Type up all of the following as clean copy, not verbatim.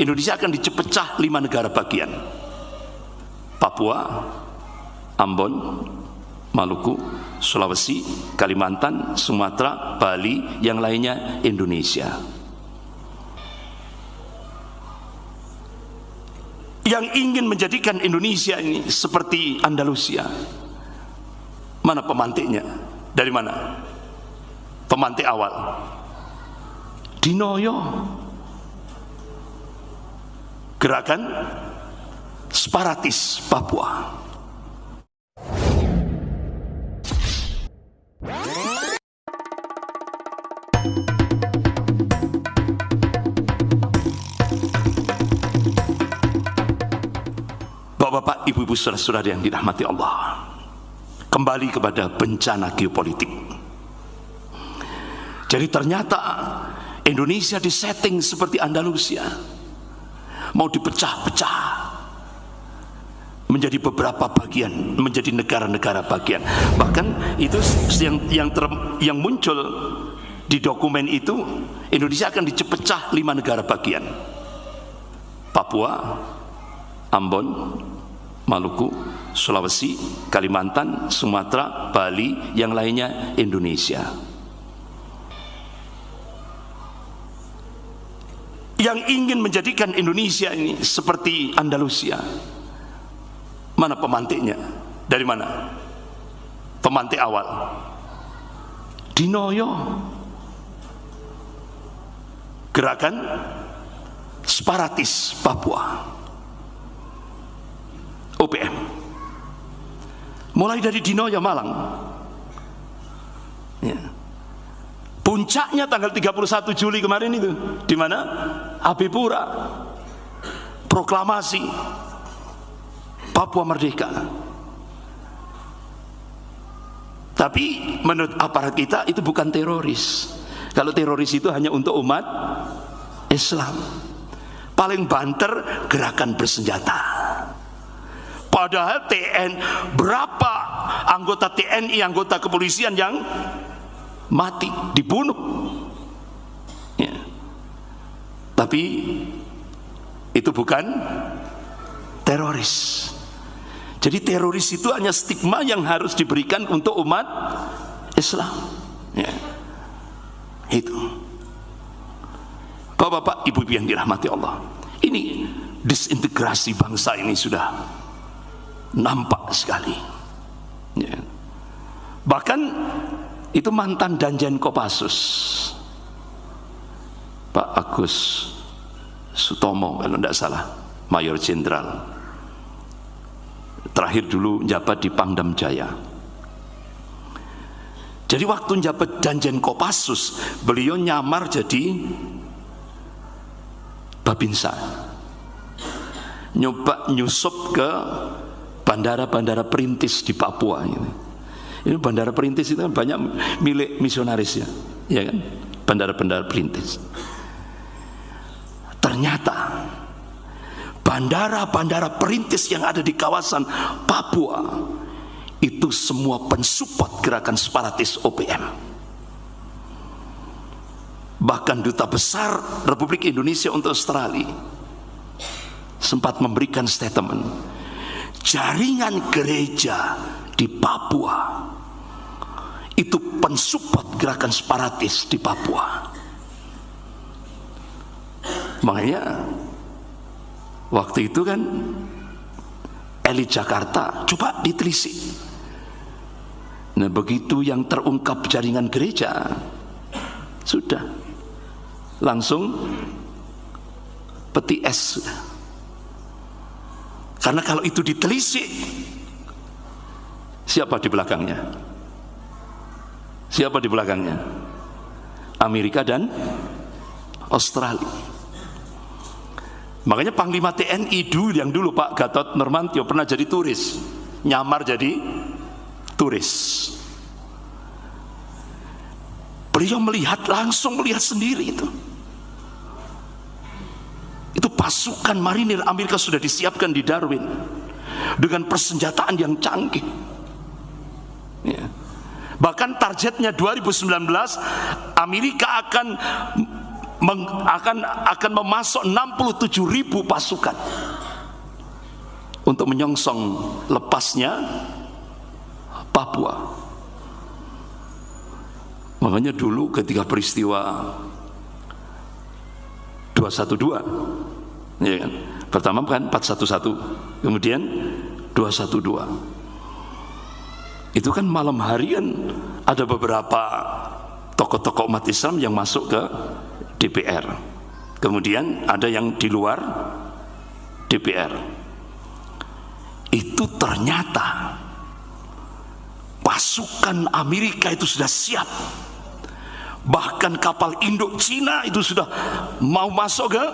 Indonesia akan dipecah 5 negara bagian. Papua, Ambon, Maluku, Sulawesi, Kalimantan, Sumatera, Bali, yang lainnya Indonesia. Yang ingin menjadikan Indonesia ini seperti Andalusia, mana pemantiknya? Dari mana pemantik awal? Dinoyo, gerakan separatis Papua. Bapak-bapak, ibu-ibu, saudara-saudara yang dirahmati Allah, kembali kepada bencana geopolitik. Jadi ternyata Indonesia disetting seperti Andalusia, mau dipecah-pecah menjadi beberapa bagian, menjadi negara-negara bagian. Bahkan itu yang muncul di dokumen itu, Indonesia akan dipecah 5 negara bagian. Papua, Ambon, Maluku, Sulawesi, Kalimantan, Sumatera, Bali, yang lainnya Indonesia. Yang ingin menjadikan Indonesia ini seperti Andalusia, mana pemantiknya? Dari mana pemantik awal? Dinoyo, gerakan separatis Papua, OPM. Mulai dari Dinoyo, Malang, ya. Puncaknya tanggal 31 Juli kemarin itu di mana? Abipura, proklamasi Papua Merdeka. Tapi menurut aparat kita itu bukan teroris. Kalau teroris itu hanya untuk umat Islam. Paling banter gerakan bersenjata. Padahal berapa anggota TNI, anggota kepolisian yang mati, dibunuh, ya. Tapi itu bukan teroris. Jadi teroris itu hanya stigma yang harus diberikan untuk umat Islam, ya. Itu Bapak-bapak, ibu-ibu yang dirahmati Allah, ini disintegrasi bangsa ini sudah nampak sekali, ya. Bahkan itu mantan Danjen Kopassus Pak Agus Sutomo kalau tidak salah, Mayor Jenderal, terakhir dulu jabat di Pangdam Jaya. Jadi waktu jabat Danjen Kopassus, beliau nyamar jadi Babinsa, nyoba nyusup ke bandara-bandara perintis di Papua ini. Ini bandara perintis itu kan banyak milik misionaris, ya kan? Bandara-bandara perintis. Ternyata bandara-bandara perintis yang ada di kawasan Papua itu semua pensupport gerakan separatis OPM. Bahkan Duta Besar Republik Indonesia untuk Australia sempat memberikan statement, jaringan gereja di Papua itu pensupport gerakan separatis di Papua. Makanya waktu itu kan elit Jakarta coba ditelisik. Nah begitu yang terungkap jaringan gereja, sudah langsung peti es sudah. Karena kalau itu ditelisik, siapa di belakangnya? Siapa di belakangnya? Amerika dan Australia. Makanya Panglima TNI yang dulu Pak Gatot Nurmantio pernah jadi turis, nyamar jadi turis. Beliau langsung melihat sendiri itu. Itu pasukan marinir Amerika sudah disiapkan di Darwin dengan persenjataan yang canggih, ya. Bahkan targetnya 2019 Amerika akan akan memasok 67.000 pasukan untuk menyongsong lepasnya Papua. Makanya dulu ketika peristiwa 212, ya kan? Pertama kan 411, kemudian 212. Itu kan malam hari kan ada beberapa tokoh-tokoh umat Islam yang masuk ke DPR. Kemudian ada yang di luar DPR. Itu ternyata pasukan Amerika itu sudah siap. Bahkan kapal induk Cina itu sudah mau masuk ke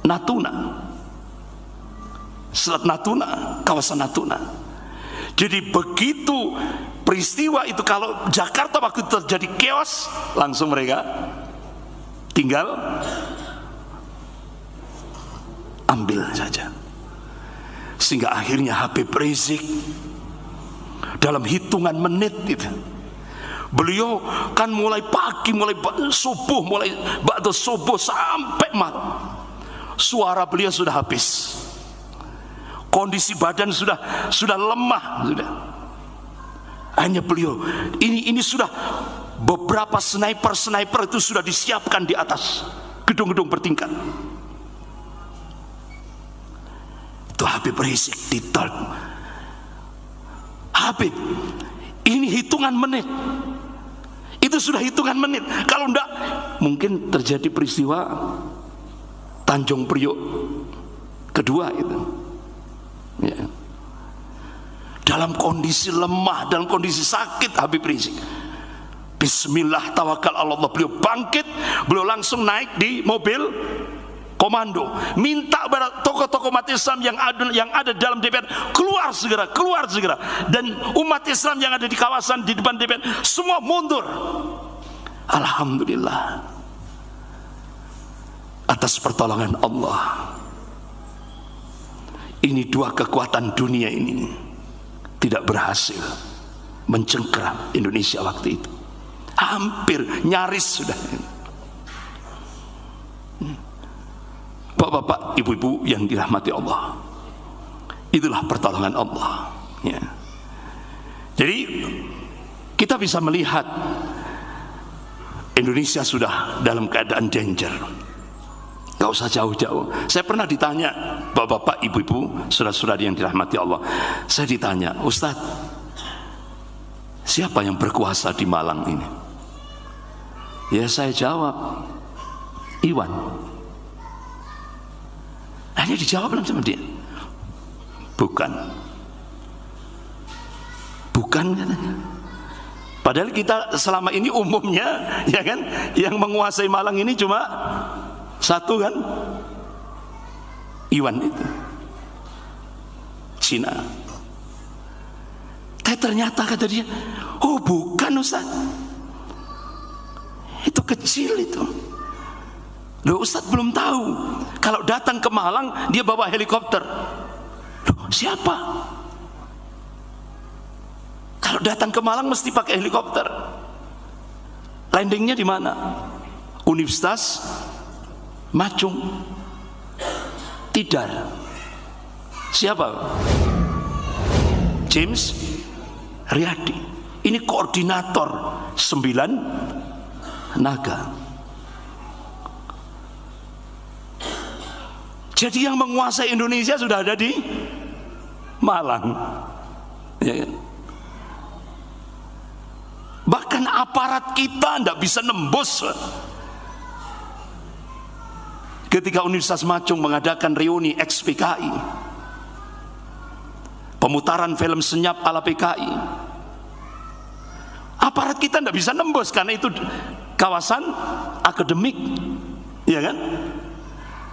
Natuna, Selat Natuna, kawasan Natuna. Jadi begitu peristiwa itu, kalau Jakarta waktu terjadi chaos, langsung mereka tinggal ambil saja. Sehingga akhirnya Habib Rizik dalam hitungan menit itu, beliau kan mulai pagi, mulai subuh, mulai ba'da subuh sampai malam, suara beliau sudah habis, kondisi badan sudah lemah, sudah. Hanya beliau ini sudah beberapa sniper itu sudah disiapkan di atas gedung-gedung bertingkat. Itu Habib Rizik ditolak. Habib, ini hitungan menit. Itu sudah hitungan menit. Kalau enggak, mungkin terjadi peristiwa Tanjung Priok kedua itu. Ya. Dalam kondisi lemah, dalam kondisi sakit, Habib Rizik, Bismillah tawakal Allah, beliau bangkit, beliau langsung naik di mobil komando, minta pada tokoh-tokoh umat Islam yang ada dalam DPR keluar segera, dan umat Islam yang ada di kawasan di depan DPR semua mundur. Alhamdulillah, atas pertolongan Allah, ini dua kekuatan dunia ini tidak berhasil mencengkeram Indonesia waktu itu. Hampir, nyaris sudah. Bapak-bapak, ibu-ibu yang dirahmati Allah, itulah pertolongan Allah, ya. Jadi kita bisa melihat Indonesia sudah dalam keadaan danger. Gak usah jauh-jauh. Saya pernah ditanya, bapak-bapak, ibu-ibu, saudara-saudari yang dirahmati Allah, saya ditanya, Ustadz, siapa yang berkuasa di Malang ini? Ya saya jawab, Iwan. Hanya dijawab sama dia, bukan katanya. Padahal kita selama ini umumnya, ya kan, yang menguasai Malang ini cuma satu kan, Iwan itu, Cina. Tapi ternyata kata dia, oh bukan Ustaz, itu kecil itu. Loh, Ustaz belum tahu kalau datang ke Malang dia bawa helikopter. Loh, siapa? Kalau datang ke Malang mesti pakai helikopter. Landingnya di mana? Universitas Macung, Tidar. Siapa? James Riyadi. Ini koordinator 9 naga. Jadi yang menguasai Indonesia sudah ada di Malang, ya kan? Bahkan aparat kita tidak bisa nembus. Ketika Universitas Macung mengadakan reuni ex-PKI, pemutaran film senyap ala PKI, aparat kita tidak bisa nembus karena itu kawasan akademik, ya kan?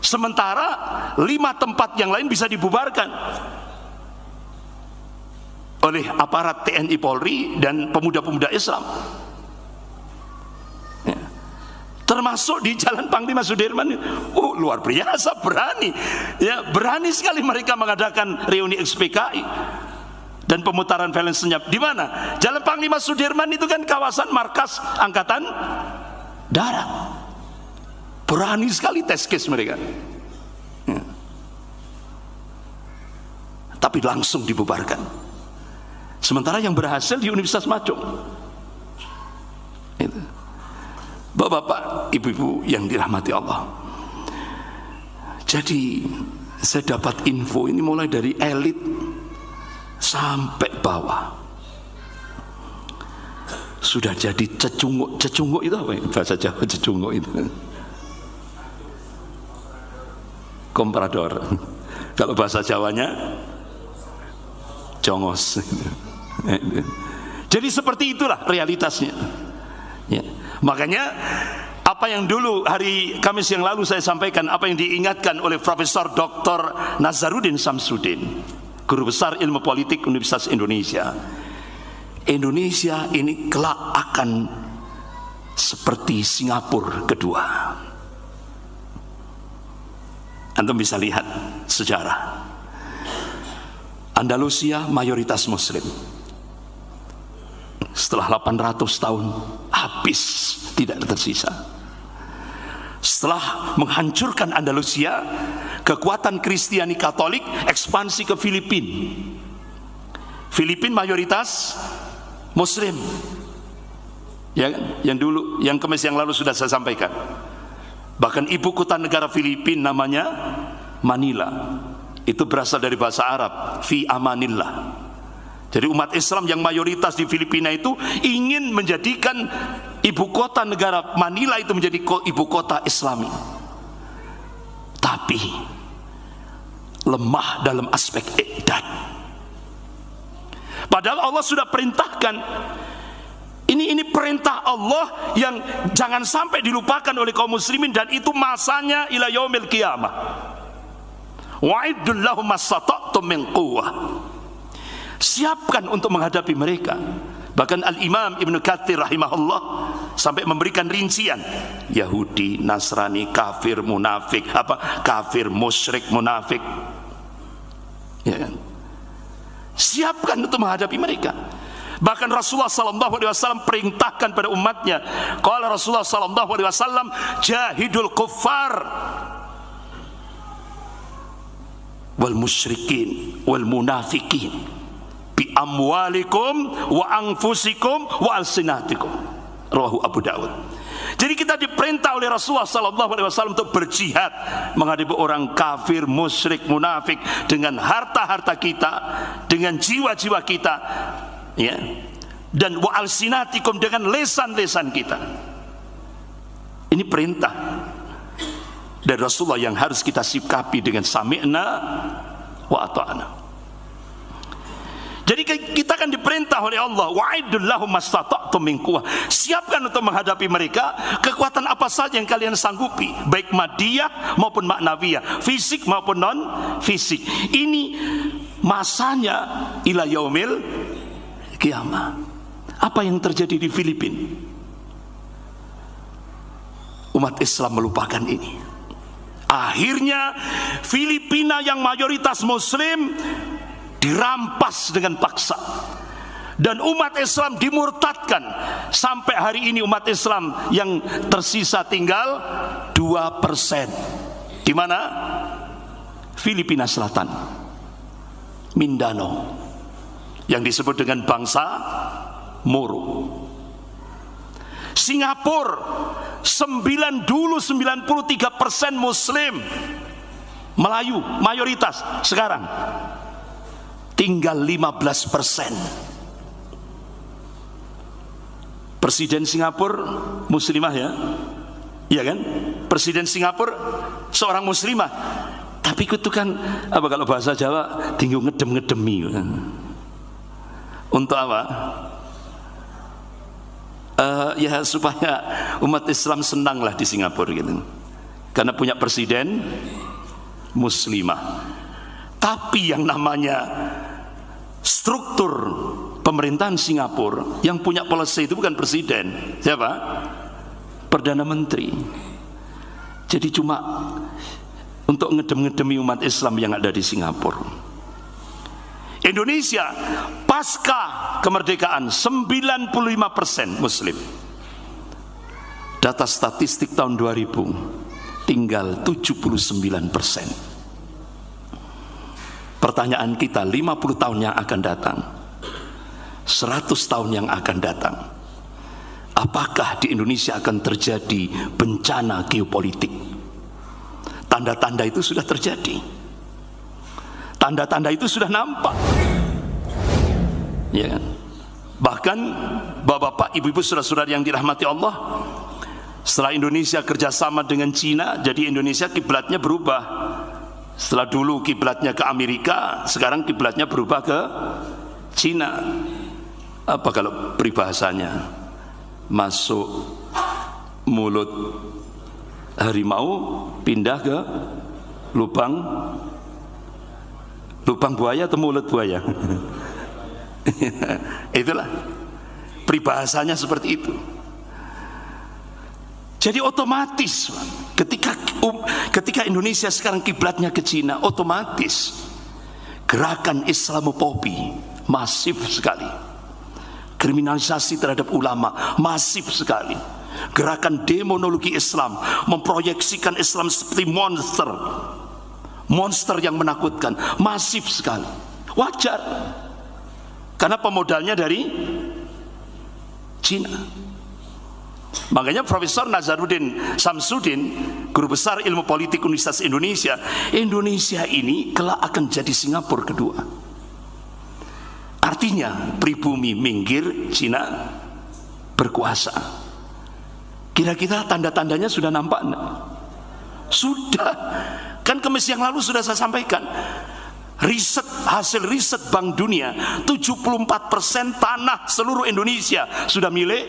Sementara 5 tempat yang lain bisa dibubarkan oleh aparat TNI Polri dan pemuda-pemuda Islam, ya. Termasuk di Jalan Panglima Sudirman. Luar biasa, berani, ya, berani sekali mereka mengadakan reuni ex-PKI dan pemutaran film senyap. Di mana? Jalan Panglima Sudirman itu kan kawasan markas Angkatan Darat. Berani sekali test case mereka. Ya. Tapi langsung dibubarkan. Sementara yang berhasil di Universitas Majong. Itu. Bapak-bapak, ibu-ibu yang dirahmati Allah. Jadi saya dapat info ini mulai dari elit sampai bawah. Sudah jadi cecunguk. Cecunguk itu apa ya? Bahasa Jawa cecunguk itu. Komprador. Kalau bahasa Jawanya jongos. Jadi seperti itulah realitasnya. Ya. Makanya apa yang dulu hari Kamis yang lalu saya sampaikan, apa yang diingatkan oleh Profesor Dr. Nazaruddin Samsudin, guru besar ilmu politik Universitas Indonesia. Indonesia ini kelak akan seperti Singapura kedua. Antum bisa lihat sejarah. Andalusia mayoritas Muslim. Setelah 800 tahun habis, tidak tersisa. Setelah menghancurkan Andalusia, kekuatan Kristiani Katolik ekspansi ke Filipina. Filipina mayoritas Muslim. Ya, yang dulu, yang Kamis yang lalu sudah saya sampaikan. Bahkan ibu kota negara Filipina namanya Manila. Itu berasal dari bahasa Arab, fi amanillah. Jadi umat Islam yang mayoritas di Filipina itu ingin menjadikan ibu kota negara Manila itu menjadi ibu kota Islami. Tapi lemah dalam aspek i'dad. Padahal Allah sudah perintahkan. Ini perintah Allah yang jangan sampai dilupakan oleh kaum muslimin, dan itu masanya ila yaumil qiyamah. Wa'iddul lahum mastata'tum min quwwah. Siapkan untuk menghadapi mereka. Bahkan Al-Imam Ibnu Katsir rahimahullah sampai memberikan rincian: Yahudi, Nasrani, kafir, munafik, kafir, musyrik, munafik. Ya kan? Siapkan untuk menghadapi mereka. Bahkan Rasulullah sallallahu alaihi wasallam perintahkan pada umatnya, qala Rasulullah sallallahu alaihi wasallam, jahidul kuffar wal musyrikin wal munafikin bi amwalikum wa anfusikum wa alsinatikum. Rawahu Abu Dawud. Jadi kita diperintah oleh Rasulullah sallallahu alaihi wasallam untuk berjihad menghadapi orang kafir, musyrik, munafik dengan harta-harta kita, dengan jiwa-jiwa kita, ya. Dan wa alsinatikum dengan lesan-lesan kita. Ini perintah dari Rasulullah yang harus kita sikapi dengan sami'na wa ata'na. Jadi kita akan diperintah oleh Allah, wa'iddul lahum mastata'tum min quwwah. Siapkan untuk menghadapi mereka kekuatan apa saja yang kalian sanggupi, baik madiyah maupun maknawiyah, fisik maupun non fisik. Ini masanya ila yaumil qiyamah. Apa yang terjadi di Filipina? Umat Islam melupakan ini. Akhirnya Filipina yang mayoritas Muslim dirampas dengan paksa, dan umat Islam dimurtadkan. Sampai hari ini umat Islam yang tersisa tinggal 2%. Di mana? Filipina Selatan, Mindanao, yang disebut dengan bangsa Moro. Singapura 93% Muslim, Melayu mayoritas. Sekarang tinggal 15%. Presiden Singapura muslimah, ya, iya kan? Presiden Singapura seorang muslimah, tapi kutukan apa kalau bahasa Jawa, tinggal ngedem-ngedemi. Untuk apa? Ya supaya umat Islam senanglah di Singapura gitu, karena punya presiden muslimah. Tapi yang namanya struktur pemerintahan Singapura, yang punya policy itu bukan presiden. Siapa? Perdana Menteri. Jadi cuma untuk ngedem-ngedemi umat Islam yang ada di Singapura. Indonesia pasca kemerdekaan 95% Muslim. Data statistik tahun 2000 tinggal 79%. Pertanyaan kita, 50 tahun yang akan datang, 100 tahun yang akan datang, apakah di Indonesia akan terjadi bencana geopolitik? Tanda-tanda itu sudah terjadi. Tanda-tanda itu sudah nampak. Ya kan? Bahkan bapak-bapak, ibu-ibu, saudara-saudara yang dirahmati Allah, setelah Indonesia kerjasama dengan Cina, jadi Indonesia kiblatnya berubah. Setelah dulu kiblatnya ke Amerika, sekarang kiblatnya berubah ke Cina. Apa kalau peribahasanya? Masuk mulut harimau, pindah ke lubang buaya atau mulut buaya? Itulah peribahasanya, seperti itu. Jadi otomatis ketika Indonesia sekarang kiblatnya ke Cina, otomatis gerakan Islamofobi masif sekali, kriminalisasi terhadap ulama masif sekali, gerakan demonologi Islam memproyeksikan Islam seperti monster yang menakutkan, masif sekali. Wajar, karena pemodalnya dari Cina. Makanya Profesor Nazaruddin Samsudin, guru besar ilmu politik Universitas Indonesia, Indonesia ini kelak akan jadi Singapura kedua. Artinya pribumi minggir, Cina berkuasa. Kira-kira tanda-tandanya sudah nampak enggak? Sudah. Kan Kamis yang lalu sudah saya sampaikan, hasil riset Bank Dunia, 74% tanah seluruh Indonesia sudah milik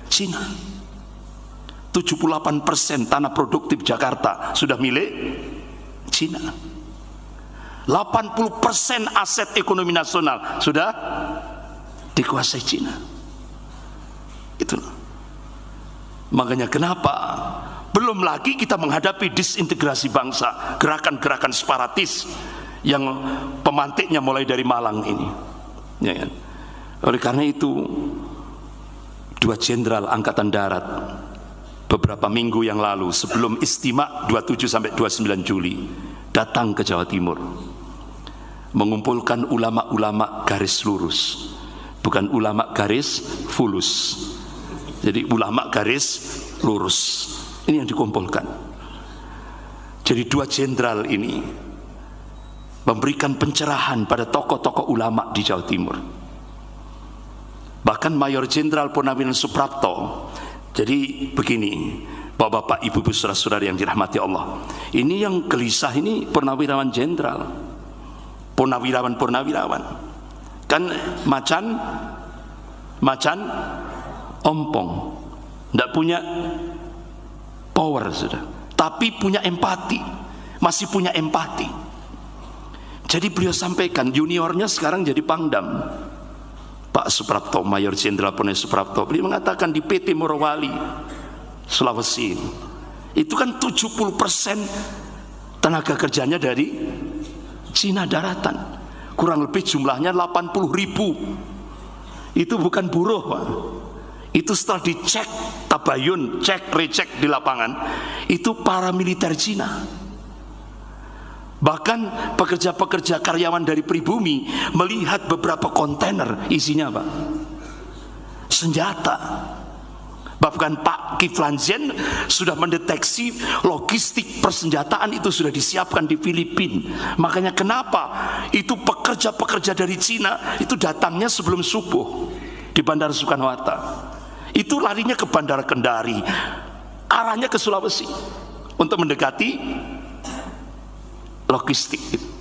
Cina. 78% tanah produktif Jakarta sudah milik Cina. 80% aset ekonomi nasional sudah dikuasai Cina. Itulah. Makanya kenapa belum lagi kita menghadapi disintegrasi bangsa, gerakan-gerakan separatis yang pemantiknya mulai dari Malang ini. Ya kan? Oleh karena itu, 2 jenderal angkatan darat beberapa minggu yang lalu sebelum istimewa 27 sampai 29 Juli datang ke Jawa Timur, mengumpulkan ulama-ulama garis lurus, bukan ulama garis fulus. Jadi ulama garis lurus ini yang dikumpulkan. Jadi 2 jenderal ini memberikan pencerahan pada tokoh-tokoh ulama di Jawa Timur. Bahkan Mayor Jenderal Purnawirawan Suprapto. Jadi begini, bapak-bapak, ibu-ibu, saudara-saudara yang dirahmati Allah, ini yang gelisah ini Purnawirawan Jenderal, Purnawirawan kan macan ompong, tidak punya power sudah, tapi punya empati, masih punya empati. Jadi beliau sampaikan, juniornya sekarang jadi Pangdam, Pak Suprapto, Mayor Jenderal Purnawirawan Suprapto. Beliau mengatakan di PT Morowali, Sulawesi, itu kan 70% tenaga kerjanya dari Cina daratan, kurang lebih jumlahnya 80.000. Itu bukan buruh, Pak. Itu setelah dicek tabayun, cek recek di lapangan, itu paramiliter Cina. Bahkan pekerja-pekerja karyawan dari pribumi melihat beberapa kontainer isinya apa? Senjata. Bahkan Pak Kiflan Zen sudah mendeteksi logistik persenjataan itu sudah disiapkan di Filipina. Makanya kenapa itu pekerja-pekerja dari Cina itu datangnya sebelum subuh di Bandara Soekarno-Hatta. Itu larinya ke Bandara Kendari, arahnya ke Sulawesi untuk mendekati logistik itu.